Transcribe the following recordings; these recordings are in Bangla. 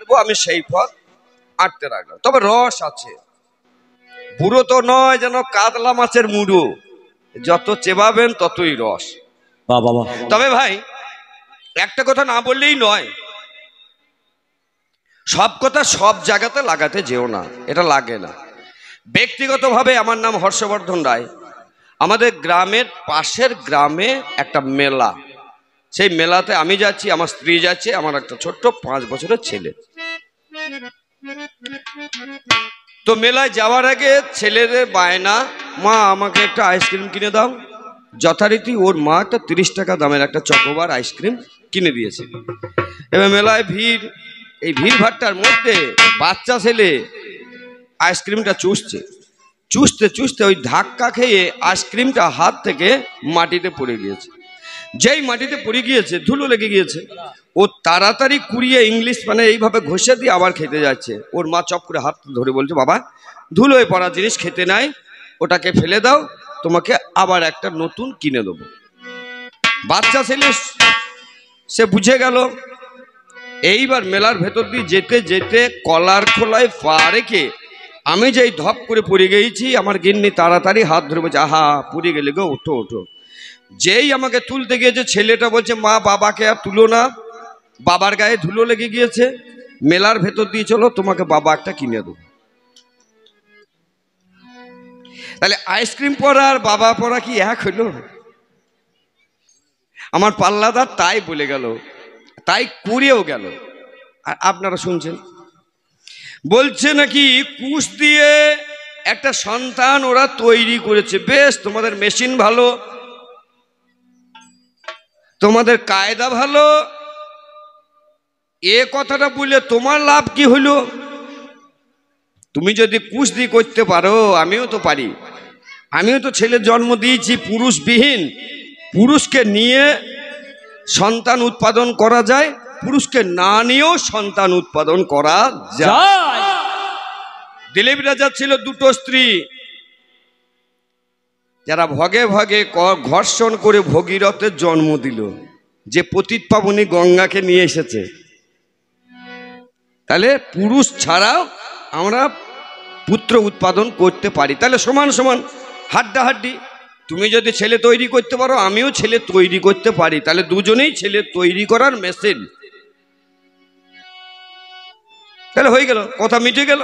দেবো, আমি সেই পথ আটতে রাখলাম। তবে রস আছে, বুড়ো তো নয় যেন কাতলা মাছের মুড়ো, যত চেবাবেন ততই রস। তবে ভাই একটা কথা না বললেই নয়, সব কথা সব জায়গাতে লাগাতে যেও না, এটা লাগে না। ব্যক্তিগতভাবে আমার নাম হর্ষবর্ধন রায়। আমাদের গ্রামের পাশের গ্রামে একটা মেলা, সেই মেলাতে আমি যাচ্ছি, আমার স্ত্রী যাচ্ছে, আমার একটা ছোট্ট 5 বছরের ছেলে। তো মেলায় যাওয়ার আগে ছেলেদের বায়না, মা আমাকে একটা আইসক্রিম কিনে দাও। যথারীতি ওর মা একটা 30 টাকা দামের একটা চকোবার আইসক্রিম কিনে দিয়েছে। এবার মেলায় ভিড়, এই ভিড় ভাট্টার মধ্যে বাচ্চা ছেলে আইসক্রিমটা চুষছে, চুষতে চুষতে ওই ধাক্কা খেয়ে আইসক্রিমটা হাত থেকে মাটিতে পড়ে গিয়েছে। যেই মাটিতে পড়ে গিয়েছে, ধুলো লেগে গিয়েছে, ও তাড়াতাড়ি কুড়িয়ে ইংলিশ মানে এইভাবে ঘষে দিয়ে আবার খেতে যাচ্ছে। ওর মা চপ করে হাত ধরে বলছে, বাবা ধুলোয় পড়া জিনিস খেতে নাই, ওটাকে ফেলে দাও, তোমাকে আবার একটা নতুন কিনে দেবো। বাচ্চা ছেলে সে বুঝে গেল। এইবার মেলার ভেতর দিয়ে যেতে যেতে কলার খোলায় পা রেখে আমি যেই ধপ করে পড়ে গেছি, আমার গিন্নি তাড়াতাড়ি হাত ধরে বলছে, আহা পড়ে গেলে গো, ওঠো ওঠো। যেই আমাকে তুলতে গিয়েছে, ছেলেটা বলছে, মা বাবাকে আর তুলো না, বাবার গায়ে ধুলো লেগে গিয়েছে, মেলার ভেতর দিয়ে চলো, তোমাকে বাবা একটা কিনে দেবো। তাহলে আইসক্রিম পড়া আর বাবা পড়া কি এক হইল? আমার পাল্লাদার তাই বলে গেল, তাই করেও গেল। আর আপনারা শুনছেন, বলছে নাকি কুশ দিয়ে একটা সন্তান ওরা তৈরি করেছে। বেশ, তোমাদের মেশিন ভালো, তোমাদের কায়দা ভালো, এ কথাটা বললে তোমার লাভ কি হইল? তুমি যদি কুশ দিয়ে করতে পারো, আমিও তো পারি, আমিও তো ছেলের জন্ম দিয়েছি পুরুষবিহীন। পুরুষকে নিয়ে সন্তান উৎপাদন করা যায়, পুরুষকে না নিয়েও সন্তান উৎপাদন করা যায়। দিলীপ রাজার ছিল 2টো স্ত্রী, যারা ভগে ভগে ঘর্ষণ করে ভগীরথের জন্ম দিল, যে পতিত পাবনী গঙ্গাকে নিয়ে এসেছে। তাহলে পুরুষ ছাড়াও আমরা পুত্র উৎপাদন করতে পারি। তাহলে সমান সমান হাড্ডাহাড্ডি। তুমি যদি ছেলে তৈরি করতে পারো, আমিও ছেলে তৈরি করতে পারি, তাহলে দুজনেই ছেলে তৈরি করার মেশিন। তাহলে হয়ে গেল, কথা মিটে গেল।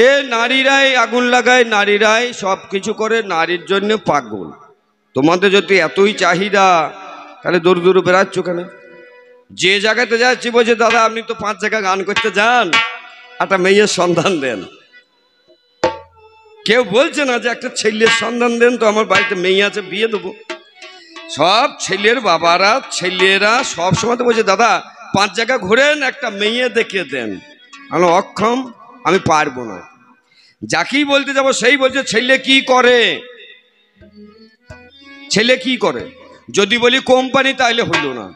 এ নারীরাই আগুন লাগায়, নারীরাই সব কিছু করে, নারীর জন্য পাগল। তোমাদের যদি এতই চাহিদা, তাহলে দূর দূর বেড়াচ্ছ কেন? যে জায়গাতে যাচ্ছি বলছে, দাদা আপনি তো 5 জায়গা গান করতে যান, একটা মেয়ের সন্ধান দেন। কেউ বলছে না যে একটা ছেলের সন্ধান দেন, তো আমার বাড়িতে মেয়ে আছে, বিয়ে দেবো। সব ছেলের বাবারা, ছেলেরা সব সময় তো বলছে, দাদা 5 জায়গা ঘুরেন, একটা মেয়ে দেখে দেন। আমি অক্ষম, আমি পারবো না। যাকেই বলতে যাবো সেই বলছে, ছেলে কি করে, ছেলে কি করে? যদি বলি কোম্পানি, তাহলে হইল না।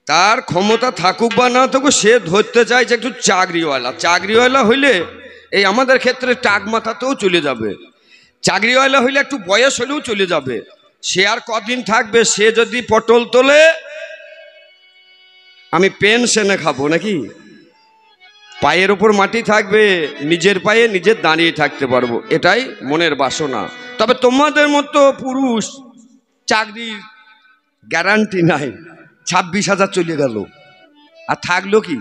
তার ক্ষমতা থাকুক বা না থাকুক, সে ধরতে চাইছে একটু চাকরিওয়ালা। চাকরিওয়ালা হইলে এই আমাদের ক্ষেত্রে টাক মাথাতেও চলে যাবে। চাকরিওয়ালা হইলে একটু বয়স হলেও চলে যাবে। সে আর কদিন থাকবে? সে যদি পটল তোলে, আমি পেনশনে খাবো নাকি? পায়ের ওপর মাটি থাকবে, নিজের পায়ে নিজের দাঁড়িয়ে থাকতে পারবো, এটাই মনের বাসনা। তবে তোমাদের মতো পুরুষ চাকরির গ্যারান্টি নাই। 26,000 চলে গেল, আর থাকলো কি?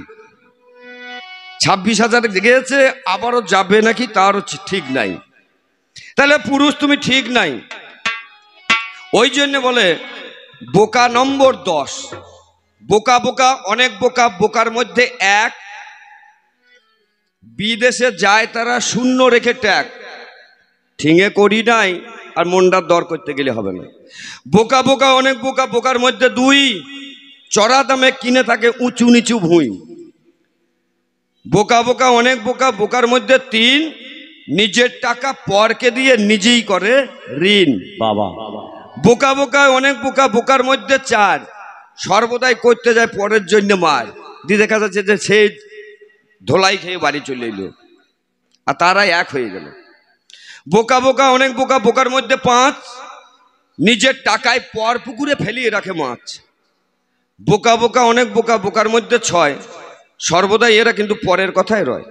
26,000 গেছে, আবারও যাবে নাকি তারও ঠিক নাই। তাহলে পুরুষ তুমি ঠিক নাই। ওই জন্য বলে বোকা নম্বর 10। বোকা বোকা, অনেক বোকা। বোকার মধ্যে এক, বিদেশে যায় তারা শূন্য রেখে ট্যাগ, ঠিঙে করি নাই আর মন্ডার দর করতে গেলে হবে না। বোকা বোকা, অনেক বোকা। বোকার মধ্যে 2, চড়া দামে কিনে থাকে উঁচু নিচু ভুঁই। বোকা বোকা, অনেক বোকা। বোকার মধ্যে 3, নিজের টাকা পরকে দিয়ে নিজেই করে ঋণ। বাবা, বোকা বোকা, অনেক বোকা। বোকার মধ্যে 4, সর্বদাই করতে যায় পরের জন্য মার দিয়ে, দেখা যাচ্ছে যে সে ধোলাই খেয়ে বাড়ি চলে এলো, আর তারাই এক হয়ে গেল। বোকা বোকা, অনেক বোকা। বোকার মধ্যে 5, নিজের টাকায় পর পুকুরে ফেলিয়ে রাখে মাছ। বোকা বোকা অনেক বোকা, বোকার মধ্যে ছয়, সর্বদাই এরা কিন্তু পরের কথায় রয়।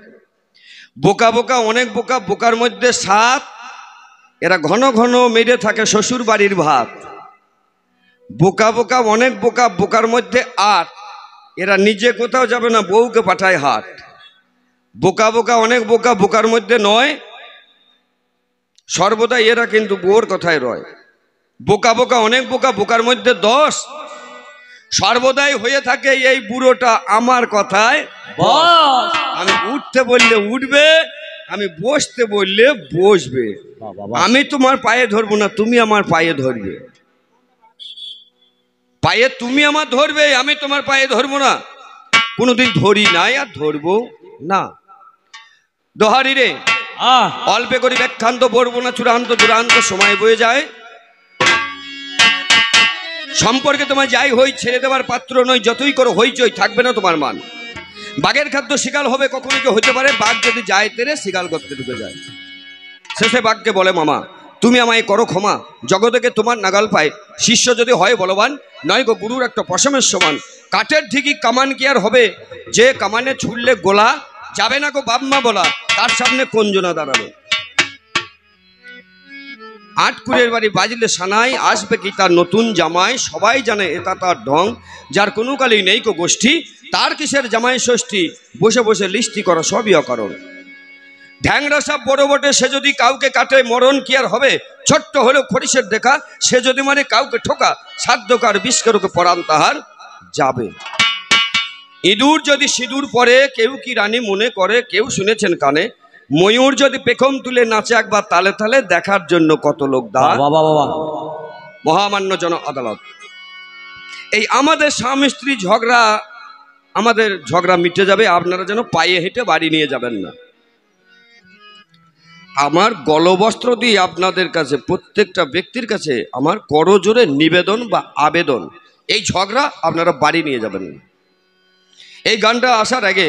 বোকা বোকা অনেক বোকা, বোকার মধ্যে সাত, এরা ঘন ঘন মেরে থাকে শ্বশুর বাড়ির ভাত। বোকা বোকা অনেক বোকা, বোকার মধ্যে আট, এরা নিজে কোথাও যাবে না, বউকে পাঠায় হাট। বোকা বোকা অনেক বোকা, বোকার মধ্যে নয়, সর্বদা এরা কিন্তু বউর কথায় রয়। বোকা বোকা অনেক বোকা, বোকার মধ্যে 10, সর্বদাই হয়ে থাকে এই বুড়োটা আমার কথায় বস। আমি উঠতে বললে উঠবে, আমি বসতে বললে বসবে। আমি তোমার পায়ে ধরবো না, তুমি আমার পায়ে ধরবে। পায়ে তুমি আমার ধরবে, আমি তোমার পায়ে ধরবো না, কোনোদিন ধরি নাই আর ধরবো না। দোহারি রে অল্পে করি ব্যাখ্যান্ত পড়বো না, চূড়ান্ত চূড়ান্ত সময় বয়ে যায়। সম্পর্কে তোমার যাই হই ছেড়ে দেওয়ার পাত্র নয়, যতই করো হইচই থাকবে না তোমার মান। বাঘের খাদ্য শিকাল হবে, কখনো কি হতে পারে বাঘ যদি যায় তেরে শিকাল করতে ঢুকে যায়। শেষে বাঘকে বলে মামা তুমি আমায় করো ক্ষমা, জগতেকে তোমার নাগাল পায়, শিষ্য যদি হয় বলবান, নয় গো গুরুর একটা পশমের সমান। কাঠের ঠিকই কামান কি আর হবে, যে কামানে ছুড়লে গোলা যাবে না গো বাপমা বলা, তার সামনে কোন জনা দাঁড়াবে। আটকুরের বাড়ি বাজলে সানাই, আসবে কি তার নতুন জামাই, সবাই জানে এটা তার ঢং, যার কোনো কালেই নেই কো গোষ্ঠী, তার কিসের জামাই ষষ্ঠী, বসে বসে লিস্টি করো সবই অকারণ। ঢ্যাংরা সাপ বড় বটে, সে যদি কাউকে কাটে মরণ কি আর হবে, ছোট্ট হলেও খরিসের দেখা, সে যদি মানে কাউকে ঠোকা, সাধ্যকার বিষ্কারকে পরাণ তাহার যাবে। ইঁদুর যদি সিঁদুর পরে, কেউ কি রানী মনে করে, কেউ শুনেছেন কানে, ময়ূর যদি পেখম তুলে নাচে একবার তালে তালে, দেখার জন্য কত লোক দাঁড়। মহামান্য জন আদালত। এই আমাদের স্বামী স্ত্রী ঝগড়া, আমাদের ঝগড়া মিটে যাবে, আপনারা যেন পায়ে হেঁটে বাড়ি নিয়ে যাবেন না। আমার গলবস্ত্র দিয়ে আপনাদের কাছে প্রত্যেকটা ব্যক্তির কাছে আমার করজোরে নিবেদন বা আবেদন, এই ঝগড়া আপনারা বাড়ি নিয়ে যাবেন। এই গানটা আসার আগে,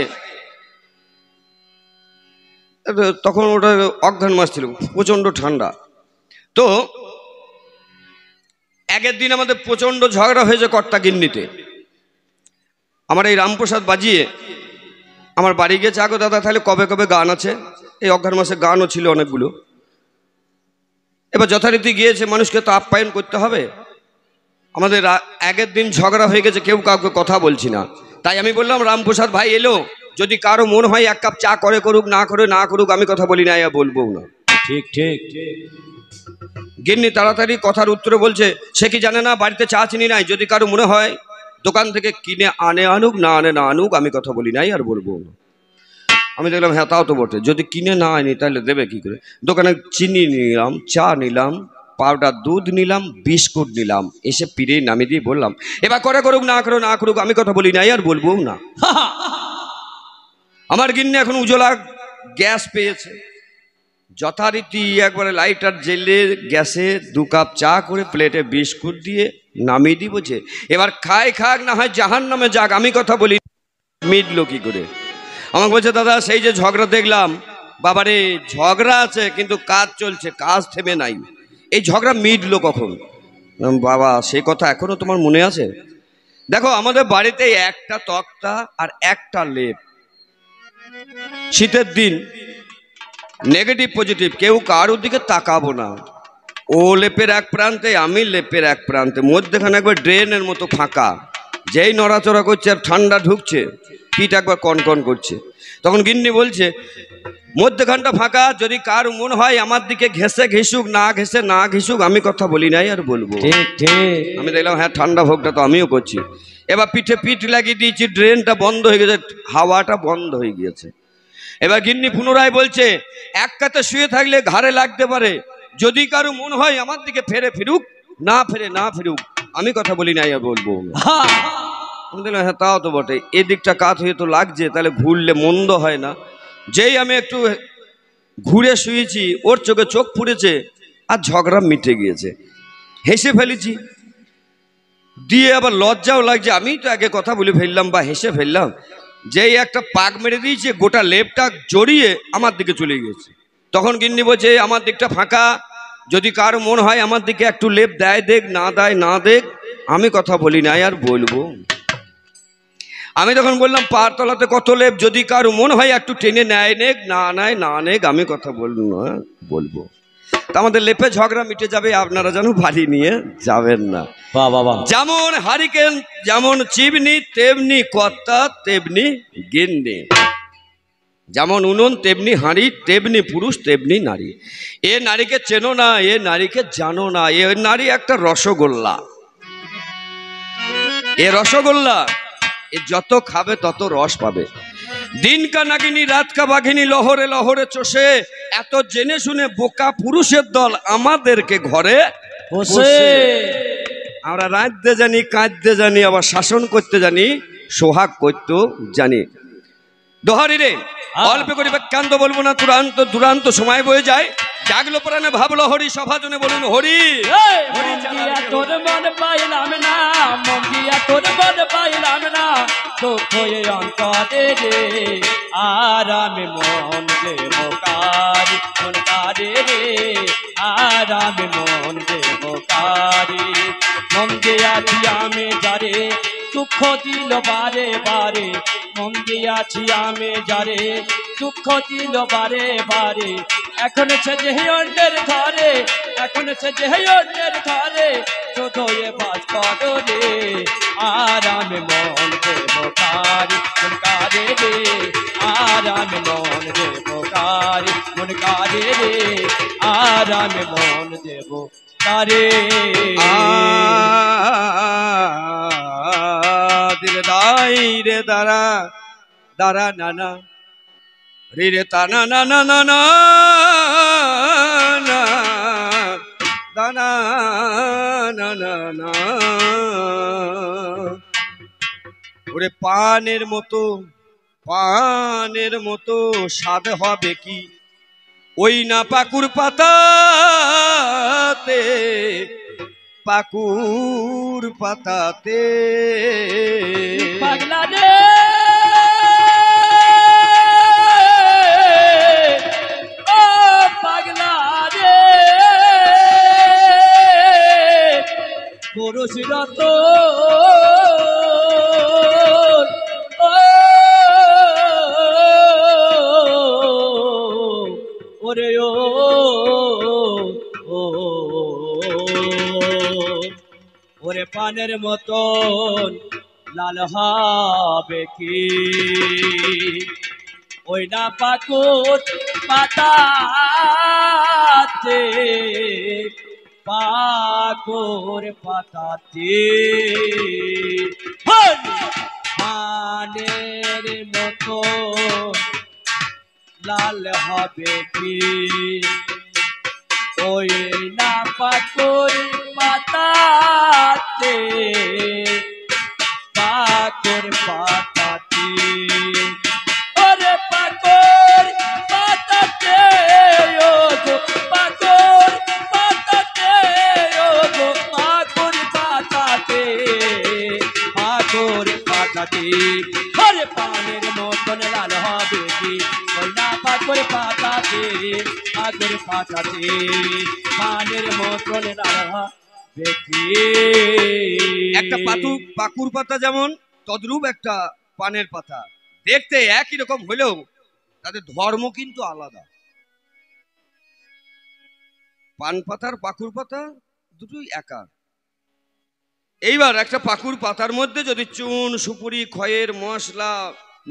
তখন ওটা অঘ্রাণ মাস ছিল, প্রচণ্ড ঠান্ডা, তো আগের দিন আমাদের প্রচণ্ড ঝগড়া হয়েছে কর্তা গিন্নিতে। আমার এই রামপ্রসাদ বাজিয়ে আমার বাড়ি গিয়েছে, আগো দাদা তাহলে কবে কবে গান আছে, এই অঘ্রাণ মাসে গানও ছিল অনেকগুলো। এবার যথারীতি গিয়েছে, মানুষকে তো আপ্যায়ন করতে হবে। আমাদের আগের দিন ঝগড়া হয়ে গেছে, কেউ কাউকে কথা বলছি না, তাই আমি বললাম রামপ্রসাদ ভাই এলো, যদি কারো মন হয় এক কাপ চা করে করুক, না করে না করুক, আমি কথা বলি না, বলবো না। ঠিক ঠিক। গিন্নি তাড়াতাড়ি কথার উত্তরে বলছে, সে কি জানে না বাড়িতে চা চিনি নাই, যদি কারো মনে হয় দোকান থেকে কিনে আনে আনুক, না আনে না আনুক, আমি কথা বলি নাই আর বলবো না। আমি দেখলাম হ্যাঁ তাও তো বটে, যদি কিনে না আনি তাহলে দেবে কি করে। দোকানে চিনি নিলাম, চা নিলাম, পাউডার দুধ নিলাম, বিস্কুট নিলাম, এসে পিড়ে নামিয়ে দিয়ে বললাম এবার করে করুক, না করো না করুক, আমি কথা বলি নাই আর বলবো না। আমার গিন্নি এখন উজ্জ্বলা গ্যাস পেয়েছে, যথারীতি একবারে লাইটার জেলে গ্যাসে 2 কাপ চা করে প্লেটে বিস্কুট দিয়ে নামিয়ে দিয়ে বলছে এবার খাই খাক, না হয় জাহান নামে যাক, আমি কথা বলি। মিটলো কি করে? আমাকে বলছে দাদা সেই যে ঝগড়া দেখলাম, বাবারে ঝগড়া আছে কিন্তু কাজ চলছে, কাজ থেমে নাই, এই ঝগড়া মিটলো কখন? বাবা সেই কথা এখনো তোমার মনে আছে? দেখো আমাদের বাড়িতে একটা তক্তা আর একটা লেপ, শীতের দিন নেগেটিভ পজিটিভ কেউ কারোর দিকে তাকাবো না, ও লেপের এক প্রান্তে, আমি লেপের এক প্রান্তে, মধ্যেখানে একবার ড্রেনের মতো ফাঁকা, যেই নড়াচড়া করছে আর ঠান্ডা ঢুকছে, পিঠ একবার কনকন করছে। তখন গিন্নি বলছে মধ্যখানটা ফাঁকা, যদি কার মন হয় আমার দিকে ঘেসে ঘেসুক, না ঘেসে না ঘেসুক, আমি কথা বলি নাই আর বলবো। আমি দেখলাম হ্যাঁ ঠান্ডা ভোগটা তো আমিও করছি। এবার পিঠে পিঠ লাগিয়ে দিয়েছি, ড্রেনটা বন্ধ হয়ে গেছে, হাওয়াটা বন্ধ হয়ে গিয়েছে। এবার গিন্নি পুনরায় বলছে এক কাতে শুয়ে থাকলে ঘাড়ে লাগতে পারে, যদি কারো মন হয় আমার দিকে ফেরে ফিরুক, না ফেরে না ফিরুক, আমি কথা বলি নাই আর বলবো। আমি দেখলাম হ্যাঁ তাও তো বটে, এদিকটা কাত হয়ে তো লাগছে, তাহলে ঘুরলে মন্দ হয় না। যেই আমি একটু ঘুরে শুয়েছি, ওর চোখে চোখ পুড়েছে আর ঝগড়া মিটে গিয়েছে, হেসে ফেলেছি, দিয়ে আবার লজ্জাও লাগছে, আমি তো আগে কথা বলে ফেললাম বা হেসে ফেললাম, যেই একটা পাক মেরে দিয়েছে, গোটা লেপটা জড়িয়ে আমার দিকে চলে গিয়েছে। তখন গিন্নি বলছে আমার দিকটা ফাঁকা, যদি কার মন হয় আমার দিকে একটু লেপ দেয় দেখ, না দেয় না দেখ, আমি কথা বলি নাই আর বলবো। আমি তখন বললাম পার তলাতে কত লেপ, যদি কারো মন হয় একটু টেনে নেয় নেক, না নেয় না নেক, আমি কথা বলবো। তা আমাদের লেপে ঝগড়া মিটে যাবে, আপনারা যেন বাড়ি নিয়ে যাবেন না। যেমন হারিকেন যেমন চিমনি তেমনি কর্তা তেমনি গিন্নি, যেমন উনুন তেমনি হাঁড়ি, তেমনি পুরুষ তেমনি নারী। এ নারীকে চেনো না, এ নারীকে জানো না। এ নারী একটা রসগোল্লা, এ রসগোল্লা এ যত খাবে তত রস পাবে। দিন কা নাগিনী রাত কা বাঘিনী লহরে লহরে চষে, এত জেনে শুনে বোকা পুরুষের দল আমাদেরকে ঘরে বসে। আমরা রাঁধতে জানি, কাঁদতে জানি, আবার শাসন করতে জানি, সোহাগ করতেও জানি। দোহারি রে অল্প করে ব্যাখ্যান্ত বলবো না, দুরান্ত সময় বয়ে যায়। জাগলো প্রাণে ভাবলো হরি, সভাজনে বলুন হরি। তোর মন পাইলাম না, মঙ্গিয়া তোর মন পাইলাম না, দুঃখ অন্তরে রে, আর আমি মন দেব কারি, মন কারে রে, আর আমি মন দেব কারি। মন দিয়াছি আমি যারে, দুঃখ দিল বারে বারে, মন দিয়াছি আমি যারে, দুঃখ দিল বারে বারে। এখন সে যে অন্যের ঘরে, এখন সে যে অন্যের ঘরে, শুধু এ বাস করো রে, আর আমি মন দেব কারি, মন কারে রে, আর আমি মন দেব কারি, মন কারে রে, আর আমি মন দেব কারে। দিলে দাই রে দাঁড়া দাঁড়া নানা রে রে তানা না না না না না দানা না না না। ওরে পানের মতো স্বাদ হবে কি ওই না পাকুর পাতাতে, পাকুর পাতাতে। পাগলা রে ও পাগলা রে, পুরুষ রত ওরে ও ওরে পানের মতন লাল হবে কি ওই না পাকুর পাতাতে, পাকুর পাতাতে। পানের মতন লাল হবে কি ওই না পাকুর পাতাতে, পাকুর পাতাতে। ওরে পাকুর পাতাতে ও গো, পাকুর পাতাতে ও গো, পাকুর পাতাতে, পাকুর পাতাতে। ওরে পানের মতন লাল হবে কি ওই না পাকুর পাতাতে, পাকুর পাতাতে, পানের মতন লাল হবে কি। একটা পাকুর পাতা যেমন তদ্রূপ একটা পানের পাতা, দেখতে একই রকম হলেও তাদের ধর্ম কিন্তু আলাদা। পান পাতার পাকুর পাতা দুটোই একা। এইবার একটা পাকুর পাতার মধ্যে যদি চুন সুপুরি খয়ের মশলা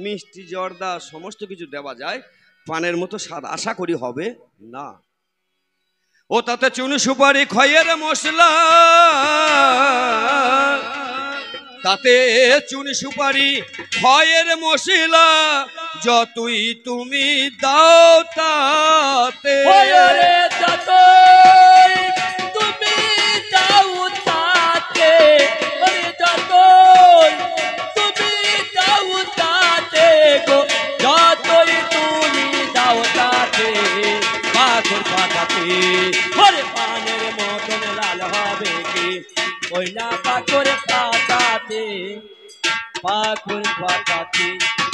মিষ্টি জর্দা সমস্ত কিছু দেওয়া যায়, পানের মতো স্বাদ আশা করি হবে না। ও তাতে চুন সুপারি খয়ের মশলা, তাতে চুন সুপারি খয়ের মশলা, যতই তুমি দাও তাতে, যতই তুমি দাও তাতে, যতই তুমি দাও তাতে গো, যতই তুমি দাও তাতে, পাকুর পাতাতে। ওরে পানের মতন লাল হবে কি ওই না পাকুর পাতাতে, পাকুর পাতাতে।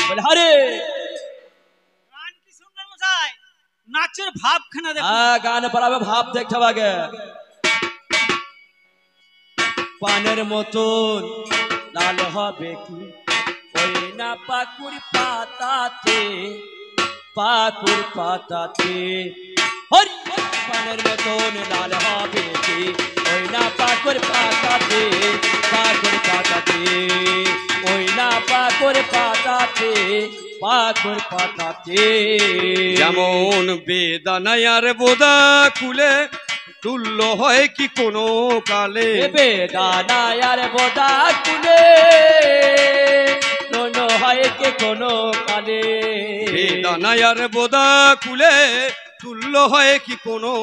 বলে হরে গান কি শুনলেন মশাই? নাচের ভাবখানা দেখো। হ্যাঁ, গান পারাবে, ভাব দেখতে হবে আগে। পানের মতন লাল হবে কি ওই না পাকুর পাতাতে, পাকুর পাতাতে হরি পানের মতন লাল হবে কি, ওই না পাকুর পাতাতে, পাকুর পাতাতে, ওই না পাকুর পাতাতে, পাকুর পাতাতে। যেমন বেদানায় আর বোদা কুলে তুল্য হয় কি কোনো কালে, বেদানায় আর বোদা কুলে কোনো হয় কি কোনো কালে, বেদানায় আর বোদা কুলে তুল্য হয় কি কোনো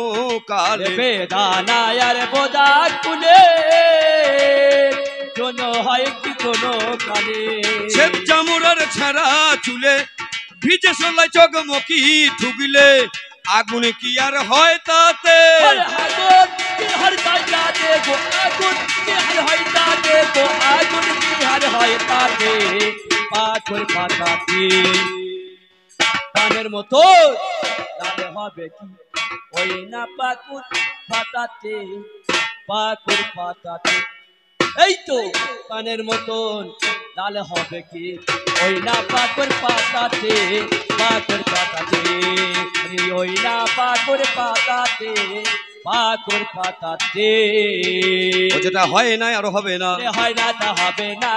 কালে, বেদানায় আর বোদা কুলে কোনো হয় কি কোনো কালে। শ্বেত চামড়ার ছেঁড়া চুলে ভিজে সোলাই চকমকি ঠুকলে আগুন কি আর হয় তাতে, আগুন কি আর হয় তাতে গো, আগুন কি আর হয় তাতে গো, আগুন কি আর হয় তাতে, পাকুর পাতাতে। পানের মতো লাল হবে কি, ওই না পাকুর পাতাতে, পাকুর পাতাতে। এই তো পানের মতন লাল হবে কি, ওই না পাকুর পাতাতে, পাকুর পাতাতে, ওই না পাকুর পাতাতে, পাকুর পাতাতে। ও যেটা হয় না আর হবে না, হয় না তা হবে না,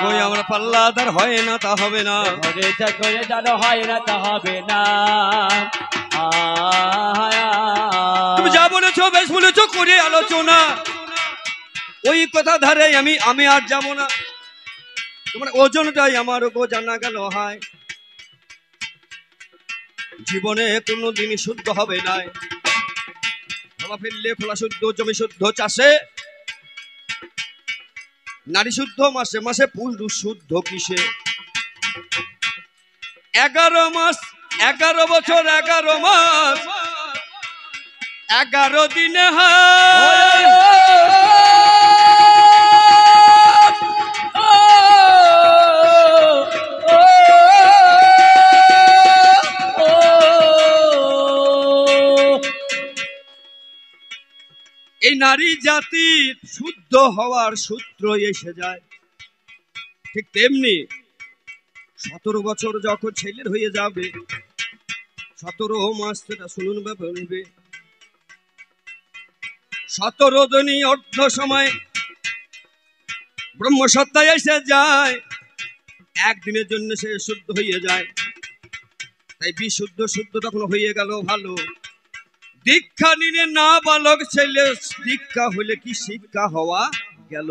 ওই আমরা পাল্লাদার হয় না তা হবে না, ঘরে যা করে জানো হয় না তা হবে না। তুমি যা বলেছো বেশ বলেছো, করে আলোচনা ওই কথা ধারে আমি আর যাবো না, তোমার ওজনটাই আমার গো জানা গেল হয়, জীবনে কোনোদিন শুদ্ধ হবে না, বাবা ফেললে খোলা শুদ্ধ, জমি শুদ্ধ চাষে নারী শুদ্ধ, মাসে মাসে পুরুষ শুদ্ধ কিসে, 11 মাস 11 বছর 11 মাস 11 দিনে হয়, এই নারী জাতির শুদ্ধ হওয়ার সূত্র এসে যায়। ঠিক তেমনি 17 বছর যখন ছেলের হয়ে যাবে, 17 মাস সেটা শুনুন বা বলবে, 17 দিনই অর্ধ সময় ব্রহ্মসত্তায় এসে যায়, একদিনের জন্য সে শুদ্ধ হয়ে যায়, তাই বিশুদ্ধ শুদ্ধ তখন হয়ে গেল ভালো। দীক্ষা নিলে না বালক ছেলে, দীক্ষা হলে কি শিক্ষা হওয়া গেল,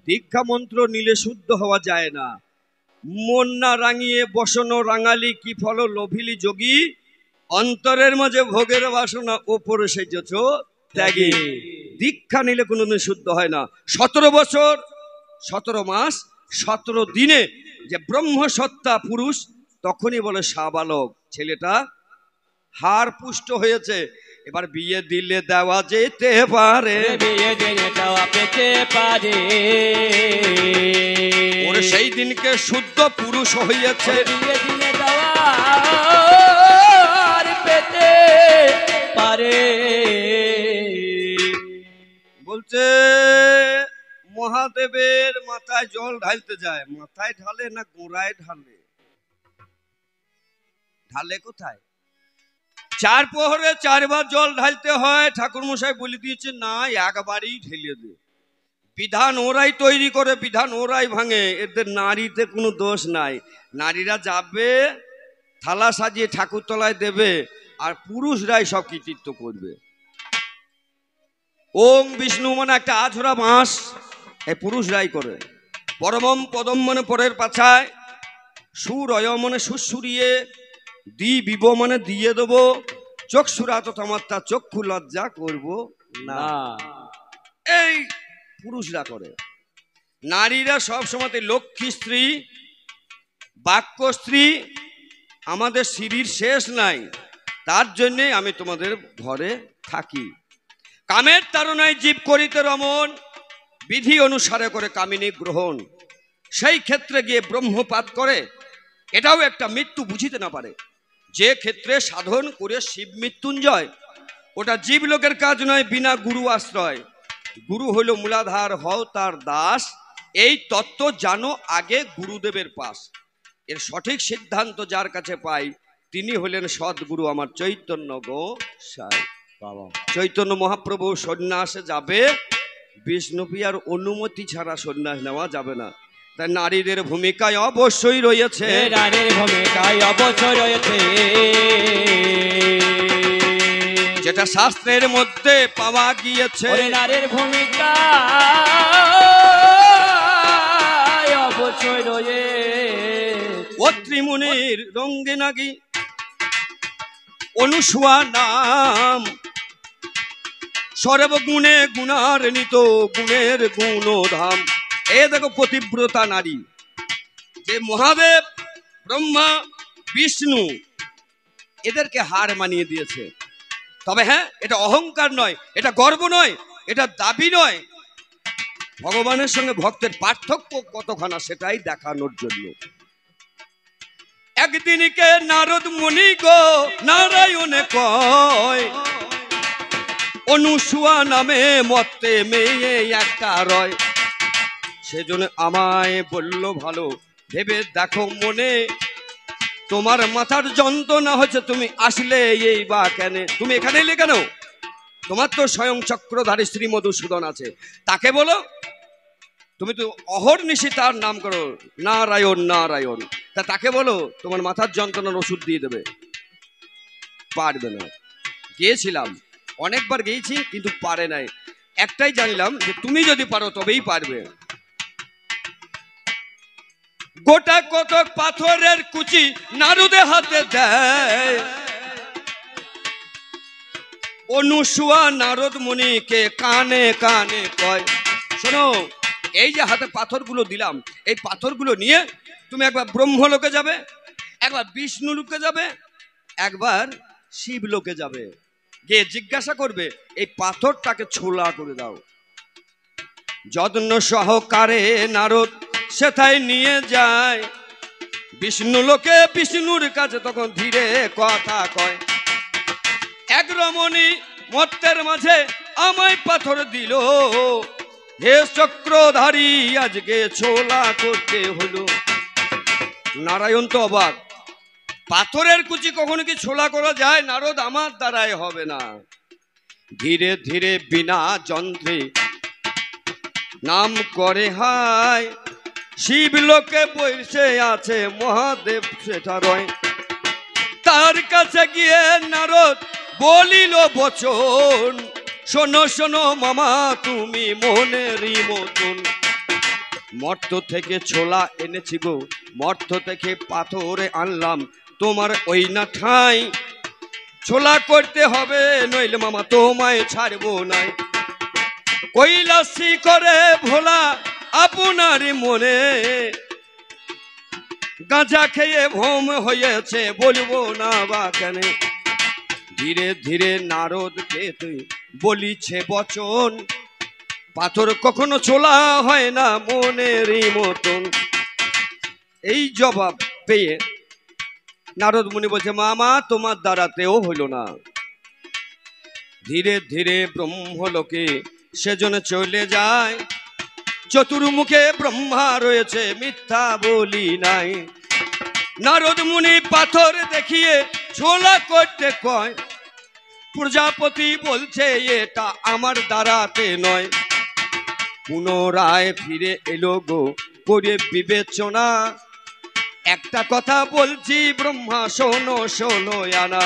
দীক্ষা মন্ত্র নিলে শুদ্ধ হওয়া যায় না, মন না রাঙিয়ে বসনো রাঙালি কি ফল লোভিলি যোগী, অন্তরের মাঝে ভোগের বাসনা ওপরে সেজেছ ত্যাগী। দীক্ষা নিলে কোনোদিন শুদ্ধ হয় না। 17 বছর 17 মাস 17 দিনে যে ব্রহ্মসত্তা পুরুষ, তখনই বলে সাবালক, ছেলেটা হার পুষ্ট হয়েছে, এবার বিয়ে দিলে দেওয়া যেতে পারে, বিয়ে দিলে দেওয়া পেতে পারে, ওরে সেই দিনকে শুদ্ধ পুরুষ হয়েছে, বিয়ে দিলে দেওয়া পেতে পারে। বলছে মহাদেবের মাথায় জল ঢালতে যায়, মাথায় ঢালে না গোড়ায় ঢালে, ঢালে কোথায়? 4 প্রহরে 4 বার জল ঢালতে হয়, ঠাকুর মশাই বলে দিয়েছে না একবারই ঢেলে দে, বিধান ওরাই তৈরি করে, বিধান ওরাই ভাঙে, এদের নারীতে কোনো দোষ নাই, নারীরা যাবে থালা সাজিয়ে ঠাকুর তলায় দেবে, আর পুরুষরাই সব কৃতিত্ব করবে। ওম বিষ্ণু মানে একটা আছড়া বাঁশ, এই পুরুষরাই করে, পরমম পদম মানে পরের পাছায়, সুরয় মানে সুসুরিয়ে, দি বিব মানে দিয়ে দেবো, চক্ষুরাত তামাত্তা চক্ষু লজ্জা করব না, এই পুরুষরা করে। নারীরা সব সময় লক্ষ্মী স্ত্রী, বাক্য স্ত্রী, আমাদের সিঁড়ির শেষ নাই, তার জন্যে আমি তোমাদের ঘরে থাকি। কামের তাড়নায় জীব করিতে রমন, বিধি অনুসারে করে কামিনী গ্রহণ, সেই ক্ষেত্রে গিয়ে ব্রহ্মপাত করে, এটাও একটা মৃত্যু বুঝিতে না পারে। যে ক্ষেত্রে সাধন করে শিব মৃত্যুঞ্জয়, ওটা জীব লোকের কাজ নয়, বিনা গুরু আশ্রয়। গুরু হইল মূলাধার, হও তার দাস। এই তত্ত্ব জানো আগে গুরুদেবের পাশ। এর সঠিক সিদ্ধান্ত যার কাছে পাই, তিনি হলেন সদ্গুরু আমার চৈতন্য গোসাই। বাবা চৈতন্য মহাপ্রভু সন্ন্যাসে যাবে, বিষ্ণুপ্রিয়ার অনুমতি ছাড়া সন্ন্যাস নেওয়া যাবে না। তাই নারীদের ভূমিকায় অবশ্যই রয়েছে, নারীর ভূমিকায় অবশ্যই রয়েছে, যেটা শাস্ত্রের মধ্যে পাওয়া গিয়েছে। নারীর ভূমিকা অবশ্যই রয়েছে। অত্রি মুনির রঙ্গে নাগি অনুসুয়া নাম, সর্বগুণে গুণান্বিত গুণের গুণধাম। এ দেখো পতিব্রতা নারী, যে মহাদেব ব্রহ্মা বিষ্ণু এদেরকে হার মানিয়ে দিয়েছে। তবে হ্যাঁ, এটা অহংকার নয়, এটা গর্ব নয়, এটা দাবি নয়, ভগবানের সঙ্গে ভক্তের পার্থক্য কতখানা সেটাই দেখানোর জন্য। একদিনকে নারদ মুনি গো নারায়ণে কয়, অনুসুয়া নামে মত্তে মেয়ে একটা রয়। সেজন্য আমায় বলল ভালো ভেবে দেখো মনে, তোমার মাথার যন্ত্রণা হচ্ছে, তুমি আসলে এই বা কেন, তুমি এখানে এলে কেন? তোমার তো স্বয়ং চক্রধারী শ্রী মধুসূদন আছে, তাকে বলো। তুমি তো অহর্নিশি তার নাম করো নারায়ণ নারায়ণ, তা তাকে বলো তোমার মাথার যন্ত্রণার ওষুধ দিয়ে দেবে। পারবে না। গিয়েছিলাম, অনেকবার গিয়েছি, কিন্তু পারে নাই। একটাই জানলাম যে তুমি যদি পারো তবেই পারবে। গোটা কত পাথরের কুচি নারদে হাতে দেয়, অনুসুয়া নারদ মুনিকে কানে কানে কয়, শোনো, এই যে হাতে পাথরগুলো দিলাম, এই পাথরগুলো নিয়ে তুমি একবার ব্রহ্মলোকে যাবে, একবার বিষ্ণু লোকে যাবে, একবার শিব লোকে যাবে। গিয়ে জিজ্ঞাসা করবে এই পাথরটাকে ছোলা করে দাও। যত্ন সহকারে নারদ সেথায় নিয়ে যায়, বিষ্ণু লোকে বিষ্ণুর কাছে তখন ধীরে কথা কয়, এক রমণী মত্তের মাঝে আমায় পাথর দিল, হে চক্রধারী আজকে ছোলা করতে হলো। নারায়ণ তো অবাক, পাথরের কুচি কখনো কি ছোলা করা যায়? নারদ, আমার দ্বারাই হবে না। ধীরে ধীরে বিনা যন্ত্রে নাম করে হায়, শিব লোকে বসে আছে মহাদেব সেটা রয়। তার কাছে গিয়ে নারদ বলিল বচন, শোনো শোনো মামা তুমি মনেরই মতন, মর্ত থেকে ছোলা এনেছি গো, মর্ত থেকে পাথরে আনলাম, তোমার ওই না ঠাই ছোলা করতে হবে, নইলে মামা তোমায় ছাড়বো নাই। কৈলাসী করে ভোলা আপনার মনে, গাঁজা খেয়ে ভোম হয়েছে বলবো না বা কেন। ধীরে ধীরে নারদকে তুই বলিছে বচন, পাথর কখনো ছোলা হয় না মনেরই মতন। এই জবাব পেয়ে নারদ মুনি বলছে, মামা তোমার দ্বারাতেও হইল না। ধীরে ধীরে ব্রহ্মলোকে সেজন্য চলে যায়, চতুর্মুখে ব্রহ্মা রয়েছে মিথ্যা বলি নাই। নারদ মুনি পাথর দেখিয়ে ছোলা করতে কয়, প্রজাপতি বলছে এটা আমার দ্বারাতে নয়। পুনরায় ফিরে এলো গো করে বিবেচনা, একটা কথা বলছি ব্রহ্মা শোনো শোনো আনা,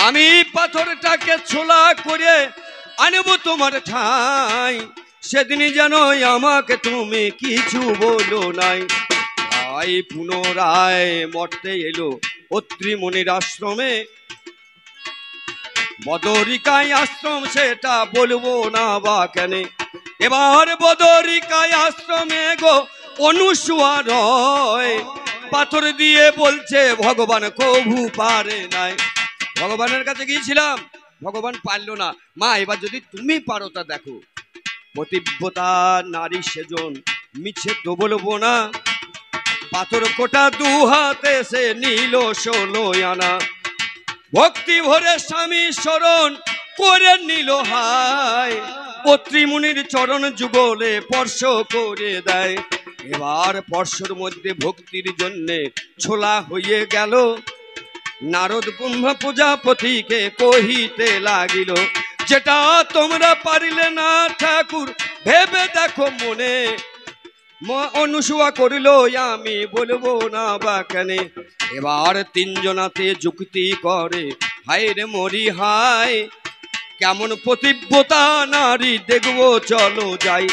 আমি পাথরটাকে ছোলা করে আনবো তোমার ঠাই, সেদিন যেন আমাকে তুমি কিছু বলো নাই। তাই পুনরায় মর্তে এলো অত্রি মুনির আশ্রমে, বদরিকায় আশ্রম সেটা বলবো না বা কেন। এবার বদরিকায় আশ্রমে গো অনুসুয়া রয়, পাথর দিয়ে বলছে ভগবান কভু পারে নাই। ভগবানের কাছে গিয়েছিলাম, ভগবান পারলো না। মা এবার যদি তুমি পারো তা দেখো। পতিব্রতা নারী সেজন মিছে তো বলবো না, পাথর কোটা দু হাতে সে নিল 16 আনা। ভক্তি ভরে স্বামী শরণ করে নিল হায়, অত্রিমুনির চরণ যুগলে স্পর্শ করে দেয়। এবার স্পর্শর মধ্যে ভক্তির জন্যে ছোলা হয়ে গেল। নারদ ব্রহ্মা প্রজাপতিকে কহিতে লাগিল, যেটা তোমরা পারিলে না ঠাকুর ভেবে দেখো মনে। অনুসুয়া করিল, আমি বলবো না বা কেন। এবার তিনজনাতে যুক্তি করে, হায় রে মরি হায়, কেমন প্রতিব্যতা নারী দেখবো চলো যাই।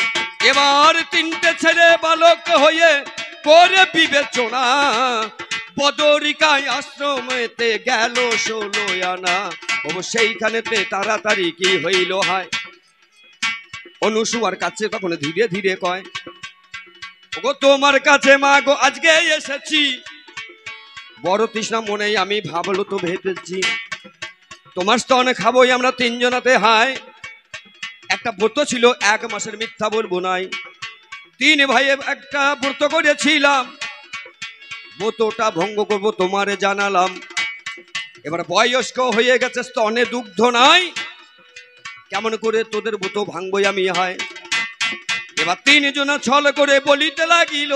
এবার তিনটে ছেলে বালক হয়ে করে বিবেচনা, বদরিকায় আশ্রমেতে গেল 16 আনা। সেইখানেতে তাড়াতাড়ি কি হইল হয়। অনুসুয়ার কাছে তখন ধীরে ধীরে কয়, ওগো তোমার কাছে মা গো আজকে এসেছি, বড় তৃষ্ণা মনে আমি ভাবলো তো ভেবেছি, তোমার স্তনে খাবোই আমরা তিনজনাতে। হায়, একটা ব্রত ছিল 1 মাসের, মিথ্যা বলবো নাই। 3 ভাইয়ে একটা ব্রত করেছিলাম, ব্রতটা ভঙ্গ করবো তোমারে জানালাম। এবার বয়স্ক হয়ে গেছে, স্তনে দুগ্ধ নাই, কেমন করে তোদের ব্রত ভাঙবই আমি। হয় এবার 3 জনা ছল করে বলিতে লাগিল।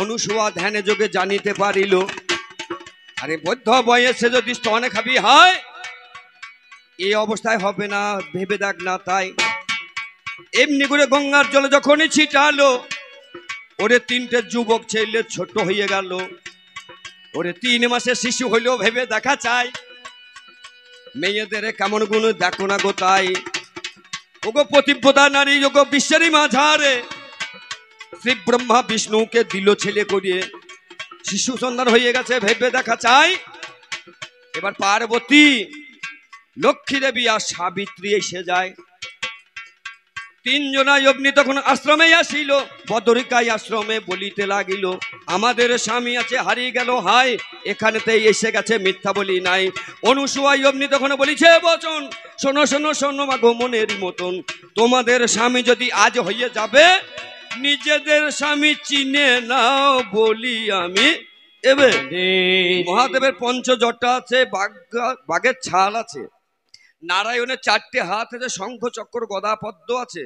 অনুসুয়া ধ্যানে যোগে জানিতে পারিল, আরে বৃদ্ধ বয়সে যদি স্তনে খাবি হয়, এই অবস্থায় হবে না, ভেবে দেখ না। তাই এমনি করে গঙ্গার জলে যখনই ছিটালো, ওরে 3টে যুবক ছেলে ছোট হয়ে গেল। ওরে 3 মাসের শিশু হইলেও ভেবে দেখা চাই, মেয়েদের কেমন গুণ দেখো না গো। তাই ওগো পতিব্রতা নারী, ওগো বিশ্বেরই মাঝারে শ্রী ব্রহ্মা বিষ্ণুকে দিল ছেলে করিয়ে, শিশু সন্তান হয়ে গেছে, ভেবে দেখা চাই। এবার পার্বতী, লক্ষ্মী দেবী আর সাবিত্রী এসে যায়। 3 জনাই অগ্নি তখন আশ্রমে আসিল। বদরিকায় আশ্রমে বলিতে লাগিল, আমাদের স্বামী আছে হারিয়ে গেল, হায় এখানেতেই এসে গেছে, মিথ্যা বলি নাই। অনুসুয়াই অগ্নি তখন বলিছে বচন, শোনো শোনো শোনো মাগো মনেরই মতন, তোমাদের স্বামী যদি আজ হয়ে যাবে, নিজেদের স্বামী চিনে নাও বলি আমি। এবে মহাদেবের পঞ্চজটা আছে, বাঘের ছাল আছে, নারায়ণের 4টে হাত আছে, শঙ্খ চক্র গদা পদ্ম আছে,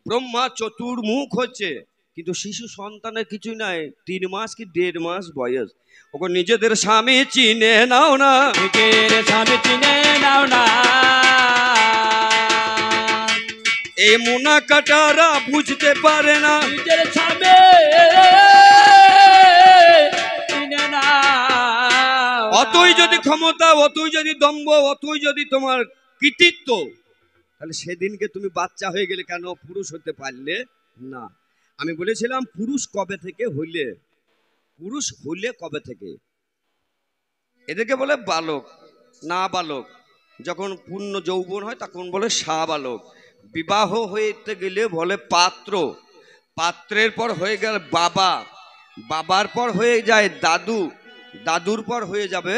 ব্রহ্মা চতুর্মুখ হচ্ছে, কিন্তু শিশু সন্তানের কিছু নাই, 3 মাস কি 1.5 মাস বয়স। ওকে নিজেদের স্বামী চিনে নাও না, নিজের স্বামী চিনে নাও না। এই মোনা কাটারা বুঝতে পারে না, নিজের স্বামী চিনে না। অতই যদি ক্ষমতা, অতই যদি দম্ভ, অতই যদি তোমার কৃতিত্ব, তাহলে সেদিনকে তুমি বাচ্চা হয়ে গেলে কেন, পুরুষ হতে পারলে না। আমি বলেছিলাম পুরুষ কবে থেকে হইলে, পুরুষ হইলে কবে থেকে, এদেরকে বলে বালক। না বালক যখন পূর্ণ যৌবন হয় তখন বলে সাবালক। বিবাহ হইতে গেলে বলে পাত্র, পাত্রের পর হয়ে গেল বাবা, বাবার পর হয়ে যায় দাদু, দাদুর পর হয়ে যাবে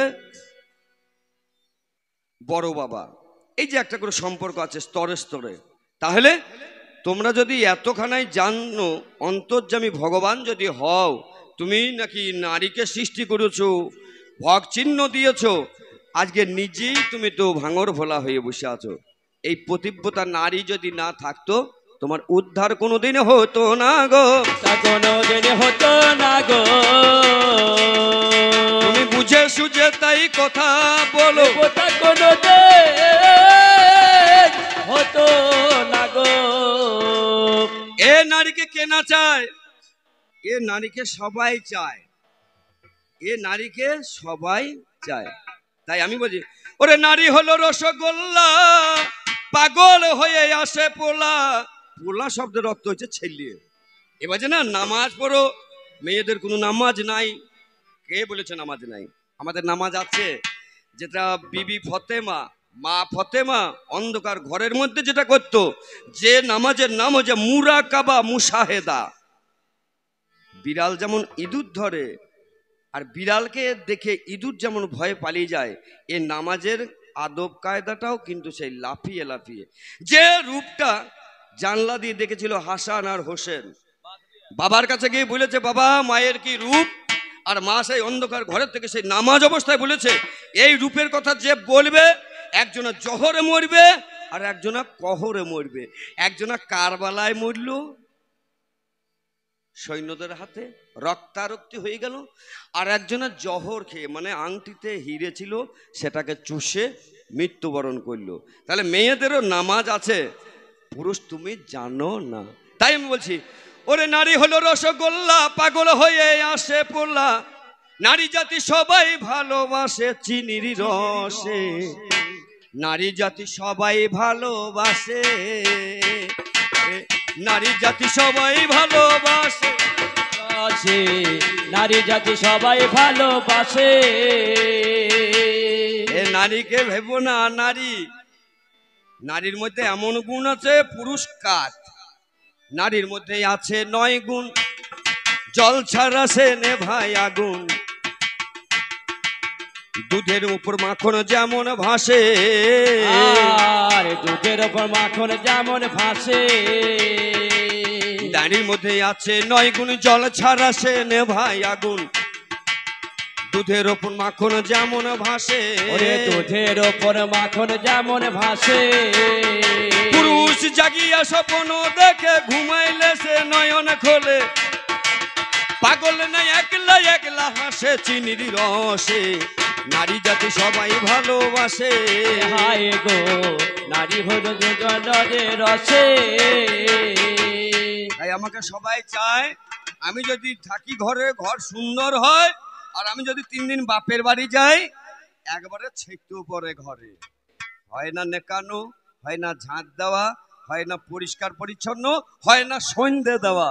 বড় বাবা। এই যে একটা করে সম্পর্ক আছে স্তরে স্তরে। তাহলে তোমরা যদি এতখানাই জানো অন্তর্যামী ভগবান যদি হও, তুমি নাকি নারীকে সৃষ্টি করেছো, ভগ চিহ্ন দিয়েছ, আজকে নিজেই তুমি তো ভাঙর ভোলা হয়ে বসে আছো। এই পতিব্রতা নারী যদি না থাকতো, তোমার উদ্ধার কোনোদিন হতো না গো, কোনোদিন হতো না গো। তুমি বুঝে সুঝে তাই কথা বলো, কথা কোনোদিন হতো না গো। এ নারীকে কে না চায়? এ নারীকে সবাই চায়, এ নারীকে সবাই চায়। তাই আমি বলছি, ওরে নারী হলো রসগোল্লা, পাগল হয়ে আসে পোলা। পোলা শব্দের অর্থ হচ্ছে ছেলে। এবার যে না নামাজ পড়ো, মেয়েদের কোনো নামাজ নাই, কে বলেছে নামাজ নাই? আমাদের নামাজ আছে, যেটা বিবি ফতেমা, মা ফতেমা অন্ধকার ঘরের মধ্যে যেটা করত, যে নামাজের নাম হচ্ছে মুরাকাবা মুশাহেদা। বিড়াল যেমন ইঁদুর ধরে, আর বিড়ালকে দেখে ইঁদুর যেমন ভয়ে পালিয়ে যায়, এ নামাজের আদব কায়দাটাও কিন্তু সেই লাফিয়ে লাফিয়ে। যে রূপটা জানলা দিয়ে দেখেছিল হাসান আর হোসেন, বাবার কাছে গিয়ে বলেছে, বাবা মায়ের কি রূপ, আর মা সেই অন্ধকার ঘরের থেকে সেই নামাজ অবস্থায় বলেছে, এই রূপের কথা যে বলবে, একজনের জহরে মরবে, আর একজনা কহরে মরবে। একজনা কারবালায় মরল সৈন্যদের হাতে, রক্তারক্তি হয়ে গেল। আর একজনা জহর খেয়ে, মানে আংটিতে হিরে ছিল সেটাকে চুষে মৃত্যুবরণ করলো। তাহলে মেয়েদেরও নামাজ আছে, পুরুষ তুমি জানো না। তাই আমি বলছি, ওরে নারী হলো রসগোল্লা, পাগল হয়ে আসে পোলা, নারী জাতি সবাই ভালোবাসে চিনির রসে, নারী জাতি সবাই ভালোবাসে, নারী জাতি সবাই ভালোবাসে, নারী জাতি সবাই ভালোবাসে। এ নারীকে ভেবো না, নারীর মধ্যে এমন গুণ আছে পুরুষ কাজ, নারীর মধ্যে আছে 9 গুণ, জল ছাড়া সে নেভায় আগুন, দুধের উপর মাখন যেমন ভাসে, আর দুধের উপর মাখন যেমন ভাসে, নারীর মধ্যে আছে 9 গুণ, জল ছাড়া সে নেভায় আগুন, দুধের ওপর মাখন যেমন ভাসে, ওরে দুধের ওপর মাখন যেমন ভাসে। পুরুষ জাগিয়া স্বপ্ন দেখে, ঘুমাইলে সে নয়ন খোলে, পাগল নাই একলা একলা হাসে চিনির রসে, নারী জাতি সবাই ভালোবাসে। হায় গো নারী হলো জলের রসে। তাই আমাকে সবাই চায়, আমি যদি থাকি ঘরে, ঘর সুন্দর হয়, আর আমি যদি 3 দিন বাপের বাড়ি যাই, একবারে ছেটু পরে ঘরে, হয় না নেকানো, হয় না ঝাঁট দেওয়া, হয় না পরিষ্কার পরিচ্ছন্ন, হয় না সন্ধে দেওয়া।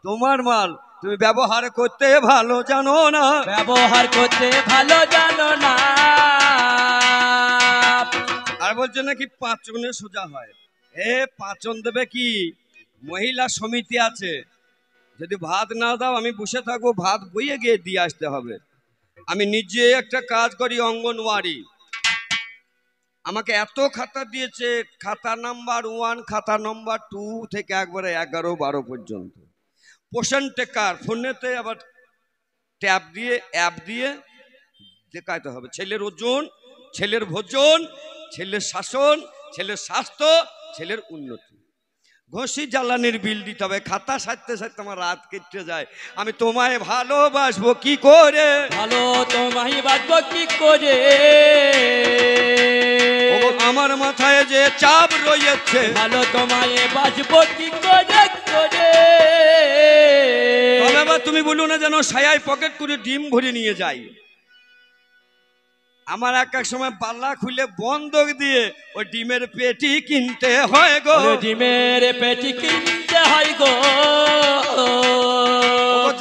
তোমার মাল তুমি ব্যবহার করতে ভালো জানো না, ব্যবহার করতে ভালো জানো না। আর বলছে নাকি পাঁচনে সোজা হয়। পাঁচন দেবে কি? মহিলা সমিতি আছে, যদি ভাত না দাও আমি বসে থাকবো, ভাত বইয়ে গিয়ে দিয়ে আসতে হবে। আমি নিজে একটা কাজ করি অঙ্গনওয়াড়ি, আমাকে এত খাতা দিয়েছে, খাতা নাম্বার 1, খাতা নাম্বার 2 থেকে একবারে 11-12 পর্যন্ত। পোষণ টেকার ফোনেতে আবার ট্যাব দিয়ে অ্যাপ দিয়ে দেখাতে হবে ছেলের ওজন, ছেলের ভোজন, ছেলের শাসন, ছেলের স্বাস্থ্য, ছেলের উন্নতি। ঘষি জ্বালানির বিল দিতে হবে। খাতা সাজতে সাজতে আমার রাত কেটে যায়। আমি তোমায় ভালোবাসবো কি করে, ভালো তোমায় বাসবো কি করে, আমার মাথায় যে চাপ রয়েছে, ভালো তোমায় বাসবো কি করে করে। তবে আবার তুমি বলো না যেন সায়ায় পকেট করে ডিম ভরে নিয়ে যাই। আমার এক সময় পাল্লা খুলে বন্ধক দিয়ে ওই ডিমের পেটি কিনতে হয় গো, ডিমের পেটি কিনতে হয় গো।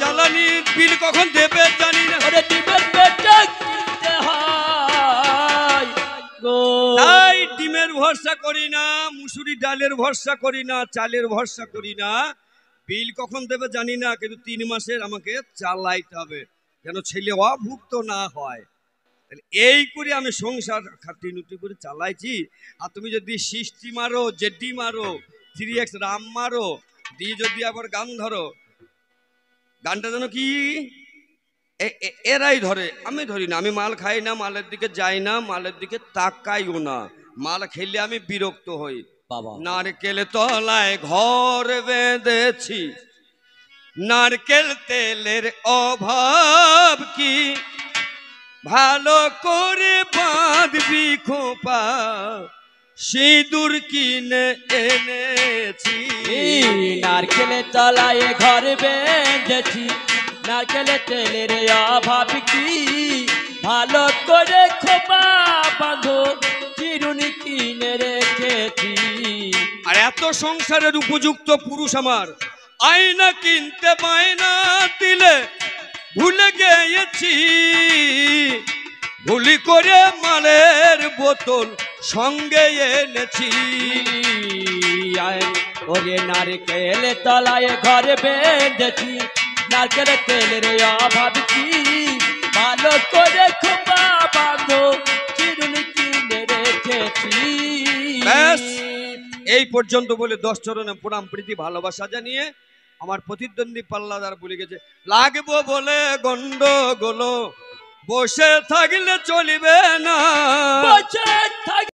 জ্বালানির বিল কখন দেবে জানি না, ডিমের পেটি কিনতে হয় গো। তাই ডিমের ভরসা করি না, মুসুরি ডালের ভরসা করি না, চালের ভরসা করি না। বিল কখন দেবে জানি না, কিন্তু 3 মাসের আমাকে চালাইতে হবে যেন ছেলে অভুক্ত না হয়। এই করে আমি সংসার খাটিনুটি করে চালাইছি। আর তুমি যদি সৃষ্টি মারো, জেডি মারো, 3x রাম মারো, দিয়ে যদি আবার গান ধরো, গানটা যেন কি এরাই ধরে, আমি ধরি না। আমি মাল খাই না, মালের দিকে যাই না, মালের দিকে তাকাইও না। মাল খেলে আমি বিরক্ত হই। নারকেল তলায় ঘর বেঁধেছি, নারকেল তেলের অভাব কি, ভালো করে বাঁধবি খোপা, সিঁদুর কিনে এনেছি। নারকেলের তলায় ঘর বেঁধেছি, নারকেলের তেলের অভাব কি, ভালো করে খোপা বাঁধো, চিরুনি কিনে রেখেছি। আর এত সংসারের উপযুক্ত পুরুষ আমার আয়না কিনতে বায়না দিলে ভুলে গিয়েছি, ভুলি করে মালের বোতল সঙ্গে এনেছি। ওরে নারকেল তলায় ঘর বেঁধেছি, নারকেল তেলের অভাব কি, ভালো করে খোপা বাঁধো, চিরুনি কিনে রেখেছি। ব্যাস এই পর্যন্ত বলে 10 চরণে প্রণাম প্রীতি ভালোবাসা জানিয়ে আমার প্রতিদ্বন্দ্বী পাল্লাদার বলে গেছে, লাগবো বলে গন্ডগোল, বসে থাকলে চলিবে না, বসে থাক